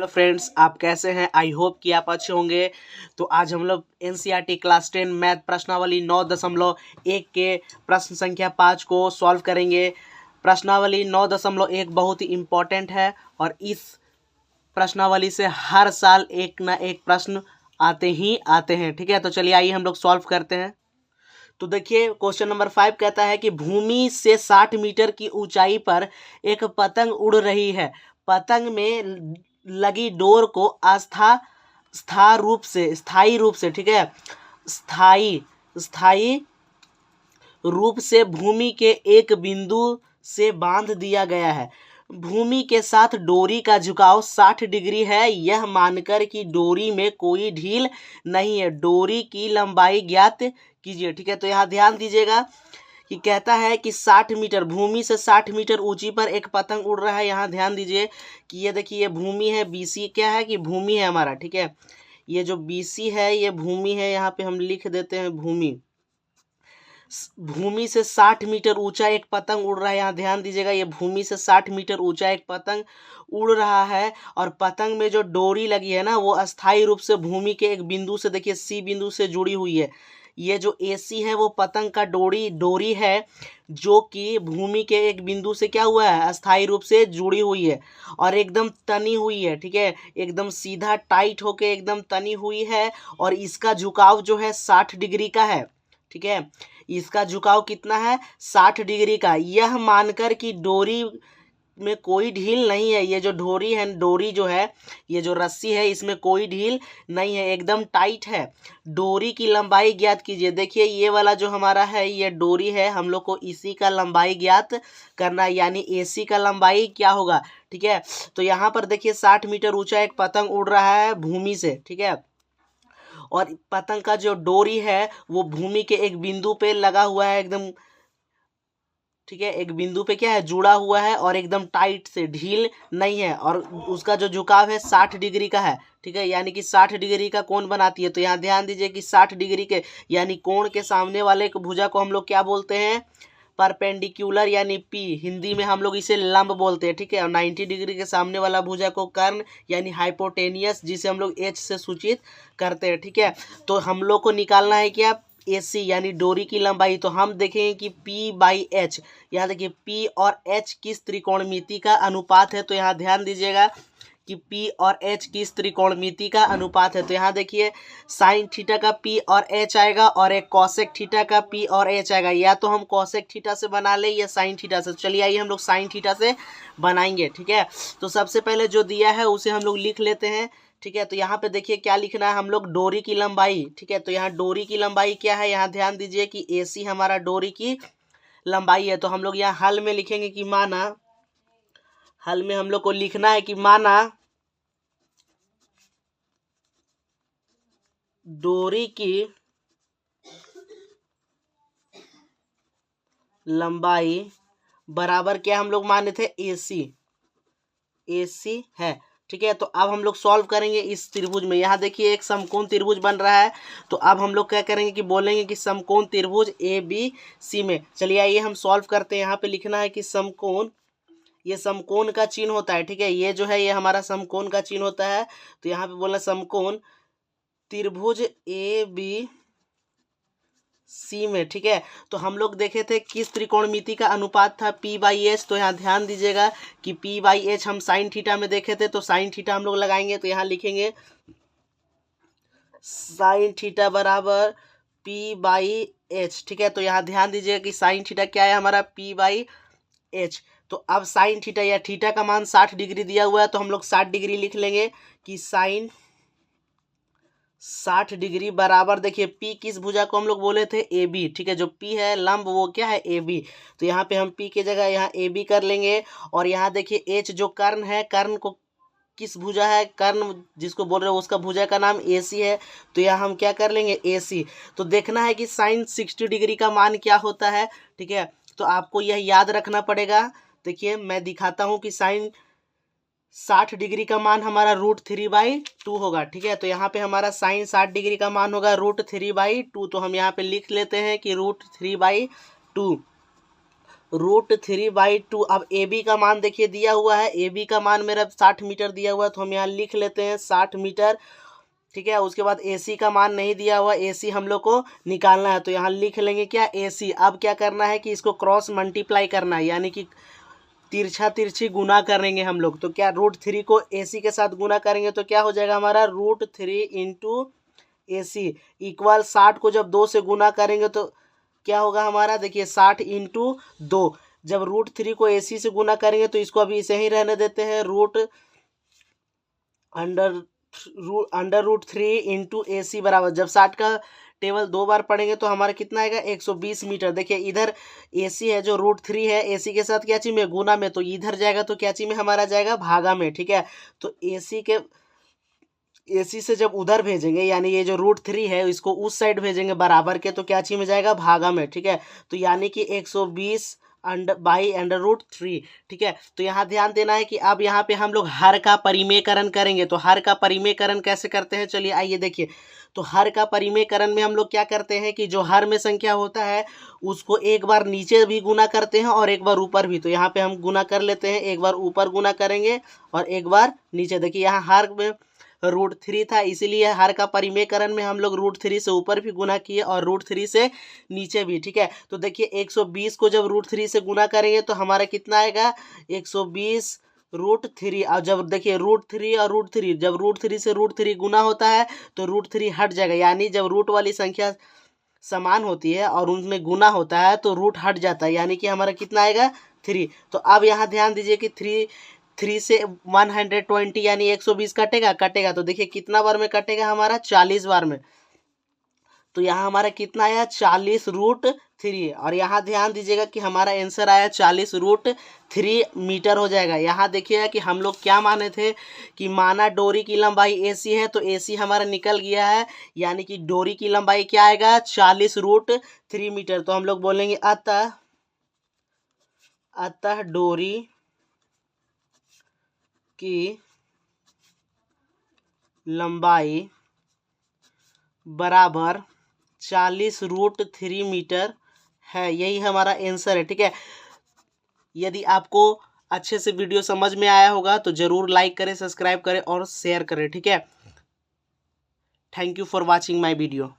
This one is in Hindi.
हेलो फ्रेंड्स, आप कैसे हैं? आई होप कि आप अच्छे होंगे। तो आज हम लोग एनसीईआरटी क्लास 10 मैथ प्रश्नावली 9.1 के प्रश्न संख्या 5 को सॉल्व करेंगे। प्रश्नावली 9.1 बहुत ही इम्पोर्टेंट है और इस प्रश्नावली से हर साल एक ना एक प्रश्न आते ही आते हैं। ठीक है, तो चलिए आइए हम लोग सॉल्व करते हैं। तो देखिए, क्वेश्चन नंबर 5 कहता है कि भूमि से 60 मीटर की ऊंचाई पर एक पतंग उड़ रही है। पतंग में लगी डोर को स्थायी रूप से ठीक है, स्थायी रूप से भूमि के एक बिंदु से बांध दिया गया है। भूमि के साथ डोरी का झुकाव 60 डिग्री है, यह मानकर कि डोरी में कोई ढील नहीं है। डोरी की लंबाई ज्ञात कीजिए। ठीक है, तो यहाँ ध्यान दीजिएगा कि कहता है कि 60 मीटर, भूमि से 60 मीटर ऊंची पर एक पतंग उड़ रहा है। यहाँ ध्यान दीजिए कि ये देखिए, ये भूमि है, बीसी क्या है कि भूमि है हमारा। ठीक है, ये जो बीसी है ये भूमि है। यहाँ पे हम लिख देते हैं भूमि। भूमि से 60 मीटर ऊंचा एक पतंग उड़ रहा है। यहाँ ध्यान दीजिएगा, ये भूमि से 60 मीटर ऊंचा एक पतंग उड़ रहा है और पतंग में जो डोरी लगी है ना, वो अस्थायी रूप से भूमि के एक बिंदु से, देखिए सी बिंदु से जुड़ी हुई है। ये जो एसी है वो पतंग का डोरी है जो कि भूमि के एक बिंदु से क्या हुआ है, अस्थायी रूप से जुड़ी हुई है और एकदम तनी हुई है। ठीक है, एकदम सीधा टाइट होके एकदम तनी हुई है और इसका झुकाव जो है 60 डिग्री का है। ठीक है, इसका झुकाव कितना है, 60 डिग्री का। यह मानकर कि डोरी में कोई ढील नहीं है। ये जो डोरी जो है, ये जो रस्सी है, इसमें कोई ढील नहीं है, एकदम टाइट है। डोरी की लंबाई ज्ञात कीजिए। देखिए, ये वाला जो हमारा है ये डोरी है, हम लोग को इसी का लंबाई ज्ञात करना है, यानी एसी का लंबाई क्या होगा। ठीक है, तो यहाँ पर देखिए 60 मीटर ऊंचा एक पतंग उड़ रहा है भूमि से। ठीक है, और पतंग का जो डोरी है वो भूमि के एक बिंदु पे लगा हुआ है एकदम। ठीक है, एक बिंदु पे क्या है, जुड़ा हुआ है और एकदम टाइट से, ढील नहीं है और उसका जो झुकाव है 60 डिग्री का है। ठीक है, यानी कि 60 डिग्री का कोण बनाती है। तो यहाँ ध्यान दीजिए कि 60 डिग्री के यानी कोण के सामने वाले भुजा को हम लोग क्या बोलते हैं, परपेंडिकुलर, यानी पी। हिंदी में हम लोग इसे लंब बोलते हैं। ठीक है, और 90 डिग्री के सामने वाला भुजा को कर्ण यानी हाइपोटेनियस, जिसे हम लोग एच से सूचित करते हैं। ठीक है, तो हम लोग को निकालना है क्या, एसी यानी डोरी की लंबाई। तो हम देखेंगे कि P बाई एच, यहाँ देखिए P और H किस त्रिकोणमिति का अनुपात है। तो यहाँ ध्यान दीजिएगा कि P और H किस त्रिकोणमिति का अनुपात है। तो यहाँ देखिए, साइन थीटा का P और H आएगा और एक कॉसेक थीटा का P और H आएगा। या तो हम कॉसेक थीटा से बना ले या साइन थीटा से। चलिए आइए हम लोग साइन थीटा से बनाएंगे। ठीक है, तो सबसे पहले जो दिया है उसे हम लोग लिख लेते हैं। ठीक है, तो यहाँ पे देखिए क्या लिखना है हम लोग, डोरी की लंबाई। ठीक है, तो यहाँ डोरी की लंबाई क्या है, यहाँ ध्यान दीजिए कि AC हमारा डोरी की लंबाई है। तो हम लोग यहाँ हल में लिखेंगे कि माना, हल में हम लोग को लिखना है कि माना डोरी की लंबाई बराबर क्या हम लोग माने थे, AC है। ठीक है, तो अब हम लोग सॉल्व करेंगे इस त्रिभुज में। यहाँ देखिए एक समकोण त्रिभुज बन रहा है। तो अब हम लोग क्या करेंगे कि बोलेंगे कि समकोण त्रिभुज ABC में। चलिए आइए हम सॉल्व करते हैं। यहाँ पे लिखना है कि समकोण, ये समकोण का चिन्ह होता है। ठीक है, ये जो है ये हमारा समकोण का चिन्ह होता है। तो यहाँ पे बोलना समकोण त्रिभुज ABC में। ठीक है, तो हम लोग देखे थे किस त्रिकोणमिति का अनुपात था, P बाई एच। तो यहाँ ध्यान दीजिएगा कि P बाई एच हम साइन थीटा में देखे थे। तो साइन थीटा हम लोग लगाएंगे। तो यहाँ लिखेंगे साइन थीटा बराबर P बाई एच। ठीक है, तो यहाँ ध्यान दीजिएगा कि साइन थीटा क्या है हमारा, P बाई एच। तो अब साइन थीटा या थीटा का मान 60 डिग्री दिया हुआ है, तो हम लोग 60 डिग्री लिख लेंगे कि साइन 60 डिग्री बराबर, देखिए P किस भुजा को हम लोग बोले थे, AB। ठीक है, जो P है लंब वो क्या है, AB। तो यहाँ पे हम P की जगह यहाँ AB कर लेंगे। और यहाँ देखिए H जो कर्ण है, कर्ण को किस भुजा है, कर्ण जिसको बोल रहे हो उसका भुजा का नाम AC है। तो यहाँ हम क्या कर लेंगे, AC। तो देखना है कि साइन 60 डिग्री का मान क्या होता है। ठीक है, तो आपको यह याद रखना पड़ेगा। देखिए मैं दिखाता हूँ कि साइन 60 डिग्री का मान हमारा √3/2 होगा। ठीक है, तो यहाँ पे हमारा साइन 60 डिग्री का मान होगा √3/2। तो हम यहाँ पे लिख लेते हैं कि √3/2। √3/2। अब ए बी का मान देखिए दिया हुआ है, ए बी का मान मेरा 60 मीटर दिया हुआ है, तो हम यहाँ लिख लेते हैं 60 मीटर। ठीक है, उसके बाद ए सी का मान नहीं दिया हुआ, ए सी हम लोग को निकालना है, तो यहाँ लिख लेंगे क्या, ए सी। अब क्या करना है कि इसको क्रॉस मल्टीप्लाई करना है, यानी कि तिरछा तिरछी गुना करेंगे हम लोग। तो क्या √3 को ए सी के साथ गुना करेंगे तो क्या हो जाएगा हमारा, √3 इंटू ए सी इक्वल 60 को जब 2 से गुना करेंगे तो क्या होगा हमारा, देखिए 60 इंटू 2। जब √3 को ए सी से गुना करेंगे तो इसको अभी इसे ही रहने देते हैं, √3 इंटू ए सी बराबर, जब 60 का टेबल 2 बार पढ़ेंगे तो हमारा कितना आएगा, 120 मीटर। देखिए इधर ए सी है जो √3 है, ए सी के साथ क्या चीज में, गुना में, तो इधर जाएगा तो क्या चीज में हमारा जाएगा, भागा में। ठीक है, तो ए सी से जब उधर भेजेंगे, यानी ये जो √3 है इसको उस साइड भेजेंगे बराबर के, तो क्या चीज में जाएगा, भागा में। ठीक है, तो यानी कि 120/√3। ठीक है, तो यहाँ ध्यान देना है कि अब यहाँ पे हम लोग हर का परिमेयकरण करेंगे। तो हर का परिमेयकरण कैसे करते हैं, चलिए आइए देखिए। तो हर का परिमेयकरण में हम लोग क्या करते हैं कि जो हर में संख्या होता है उसको एक बार नीचे भी गुना करते हैं और एक बार ऊपर भी। तो यहाँ पे हम गुना कर लेते हैं, एक बार ऊपर गुना करेंगे और एक बार नीचे। देखिए यहाँ हर में √3 था, इसीलिए हर का परिमेयकरण में हम लोग √3 से ऊपर भी गुना किए और √3 से नीचे भी। ठीक है, तो देखिए 120 को जब √3 से गुना करेंगे तो हमारा कितना आएगा, 120 √3। और जब देखिए √3 और √3, जब √3 से √3 गुना होता है तो √3 हट जाएगा, यानी जब रूट वाली संख्या समान होती है और उनमें गुना होता है तो रूट हट जाता है, यानी कि हमारा कितना आएगा, 3। तो अब यहाँ ध्यान दीजिए कि 3 से 120 यानी 120 कटेगा, तो देखिए कितना बार में कटेगा हमारा, 40 बार में। तो यहाँ हमारा कितना आया, 40√3। और यहाँ ध्यान दीजिएगा कि हमारा आंसर आया 40√3 मीटर हो जाएगा। यहाँ देखिएगा कि हम लोग क्या माने थे कि माना डोरी की लंबाई ए सी है, तो ए सी हमारा निकल गया है, यानी कि डोरी की लंबाई क्या आएगा, 40√3 मीटर। तो हम लोग बोलेंगे अतः डोरी की लंबाई बराबर 40√3 मीटर है, यही हमारा आंसर है। ठीक है, यदि आपको अच्छे से वीडियो समझ में आया होगा तो ज़रूर लाइक करें, सब्सक्राइब करें और शेयर करें। ठीक है, thank you for watching my video.